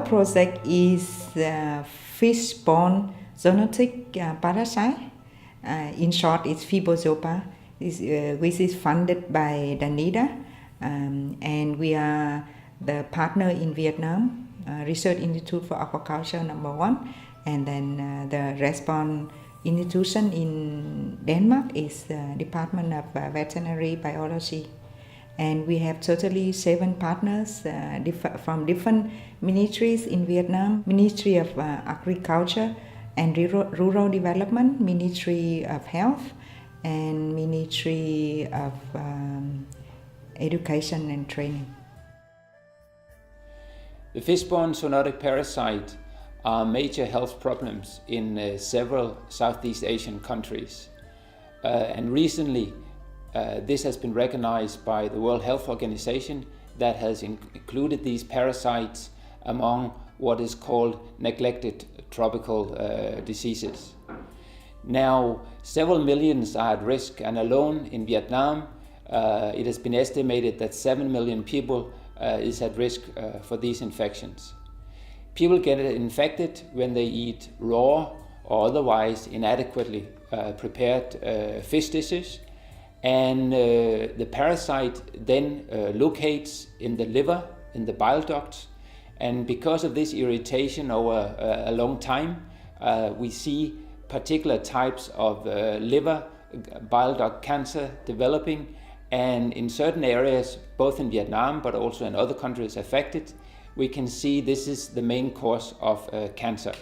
project is fish-borne zoonotic parasite. In short, it's Fibozopa, which is funded by Danida, and we are the partner in Vietnam, Research Institute for Aquaculture #1, and then the response institution in Denmark is the Department of Veterinary Biology. And we have totally 7 partners from different ministries in Vietnam: Ministry of Agriculture and Rural Development, Ministry of Health, and Ministry of Education and Training. The fish-borne zoonotic parasite are major health problems in several Southeast Asian countries. And recently, this has been recognized by the World Health Organization that has included these parasites among what is called neglected tropical diseases. Now, several millions are at risk, and alone in Vietnam, it has been estimated that 7 million people is at risk for these infections. People get infected when they eat raw or otherwise inadequately prepared fish dishes, and the parasite then locates in the liver, in the bile ducts, and because of this irritation over a long time, we see particular types of liver bile duct cancer developing, and in certain areas, both in Vietnam but also in other countries affected, we can see this is the main cause of cancer.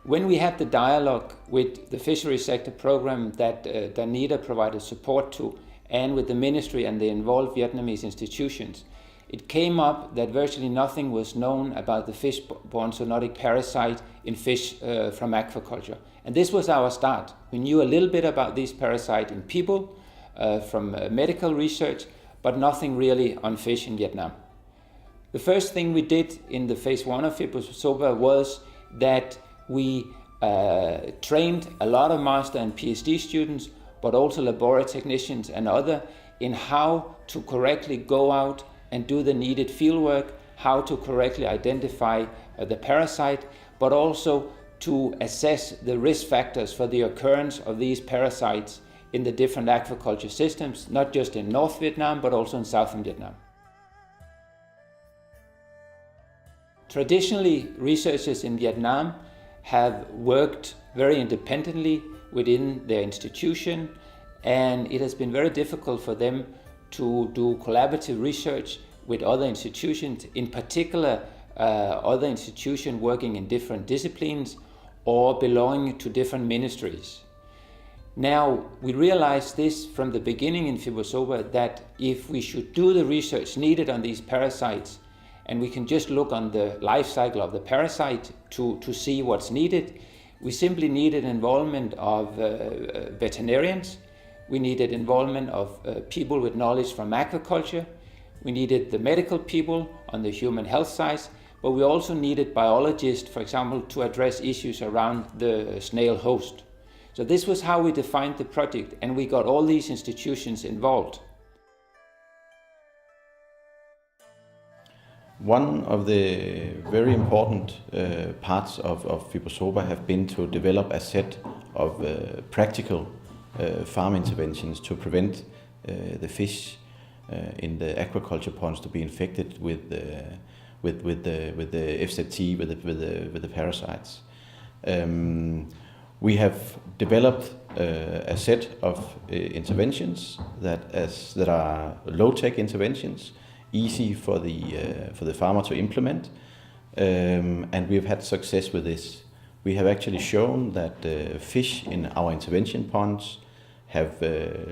When we had the dialogue with the fishery sector program that Danida provided support to, and with the ministry and the involved Vietnamese institutions, it came up that virtually nothing was known about the fish-borne zoonotic parasite in fish from aquaculture. And this was our start. We knew a little bit about this parasite in people from medical research, but nothing really on fish in Vietnam. The first thing we did in the phase 1 of Fibozopa was that we trained a lot of master and PhD students, but also laboratory technicians and other, in how to correctly go out and do the needed fieldwork, how to correctly identify the parasite, but also to assess the risk factors for the occurrence of these parasites in the different aquaculture systems, not just in North Vietnam, but also in Southern Vietnam. Traditionally, researchers in Vietnam have worked very independently within their institution, and it has been very difficult for them to do collaborative research with other institutions, in particular other institutions working in different disciplines or belonging to different ministries. Now, we realized this from the beginning in Fibozopa, that if we should do the research needed on these parasites, and we can just look on the life cycle of the parasite to see what's needed, we simply needed involvement of veterinarians, we needed involvement of people with knowledge from aquaculture, we needed the medical people on the human health side, but we also needed biologists, for example, to address issues around the snail host. So this was how we defined the project, and we got all these institutions involved. One of the very important parts of Fibozopa have been to develop a set of practical farm interventions to prevent the fish in the aquaculture ponds to be infected with the FZT, with the parasites. We have developed a set of interventions that are low-tech interventions, easy for the farmer to implement, and we've had success with this. We have actually shown that fish in our intervention ponds have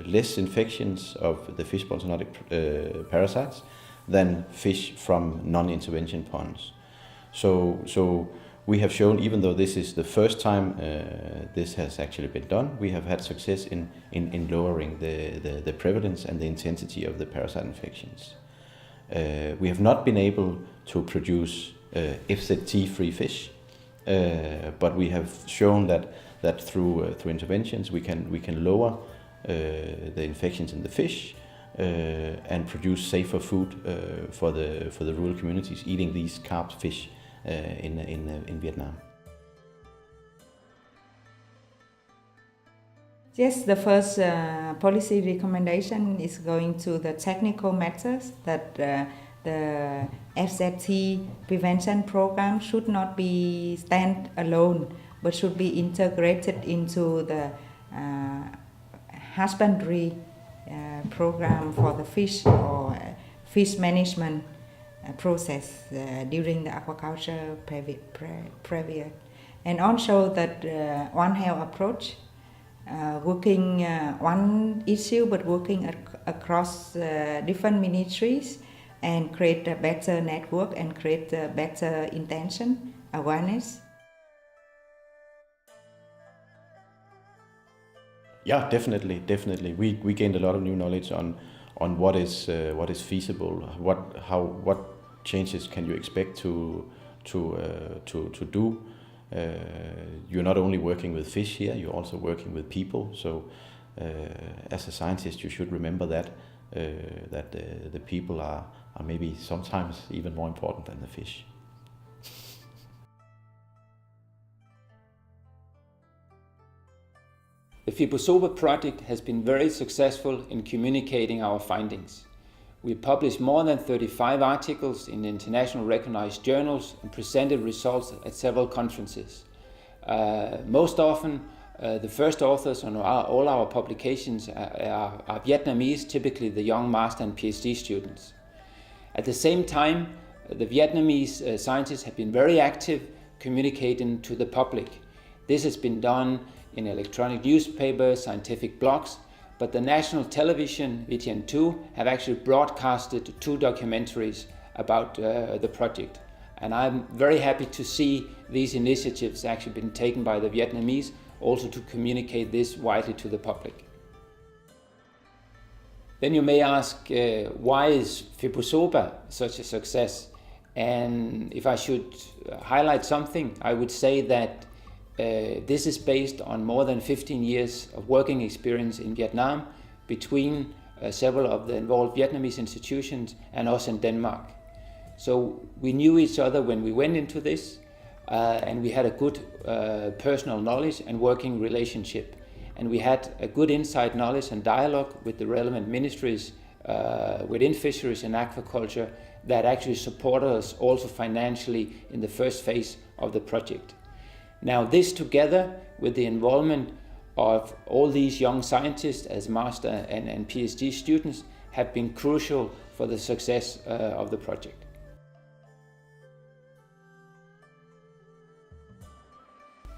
less infections of the fish-borne zoonotic parasites than fish from non-intervention ponds. So we have shown, even though this is the first time this has actually been done, we have had success in lowering the prevalence and the intensity of the parasite infections. We have not been able to produce FZT-free fish, but we have shown that through interventions we can lower the infections in the fish, and produce safer food for the rural communities eating these carp fish in Vietnam. Yes, the first policy recommendation is going to the technical matters that the FZT prevention program should not be stand alone, but should be integrated into the husbandry program for the fish or fish management process during the aquaculture period. And also that One Health approach, working one issue but working across different ministries and create a better network and create a better intention, awareness. Yeah, definitely. We gained a lot of new knowledge on what is feasible, what changes can you expect to do. You're not only working with fish here, you're also working with people. So, as a scientist, you should remember that the people are maybe sometimes even more important than the fish. The Fibozopa Project has been very successful in communicating our findings. We published more than 35 articles in international recognized journals and presented results at several conferences. Most often, the first authors on all our publications are Vietnamese, typically the young master and PhD students. At the same time, the Vietnamese scientists have been very active communicating to the public. This has been done in electronic newspapers, scientific blogs, but the national television, VTN2, have actually broadcasted 2 documentaries about the project. And I'm very happy to see these initiatives actually been taken by the Vietnamese, also to communicate this widely to the public. Then you may ask, why is Fibozopa such a success? And if I should highlight something, I would say that this is based on more than 15 years of working experience in Vietnam between several of the involved Vietnamese institutions and us in Denmark. So we knew each other when we went into this, and we had a good personal knowledge and working relationship. And we had a good inside knowledge and dialogue with the relevant ministries within fisheries and aquaculture that actually supported us also financially in the first phase of the project. Now this, together with the involvement of all these young scientists as master and PhD students, have been crucial for the success of the project.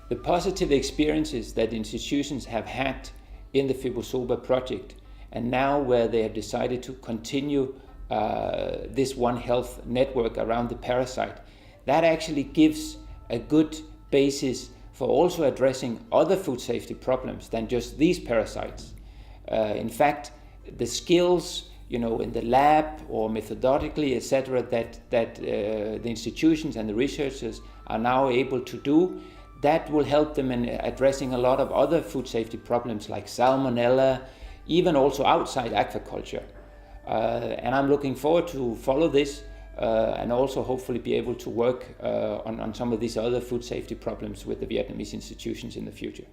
The positive experiences that institutions have had in the Fibozopa project, and now where they have decided to continue this One Health network around the parasite, that actually gives a good basis for also addressing other food safety problems than just these parasites. In fact, the skills, in the lab or methodologically, etc., that the institutions and the researchers are now able to do, that will help them in addressing a lot of other food safety problems like salmonella, even also outside aquaculture. And I'm looking forward to follow this and also hopefully be able to work on some of these other food safety problems with the Vietnamese institutions in the future.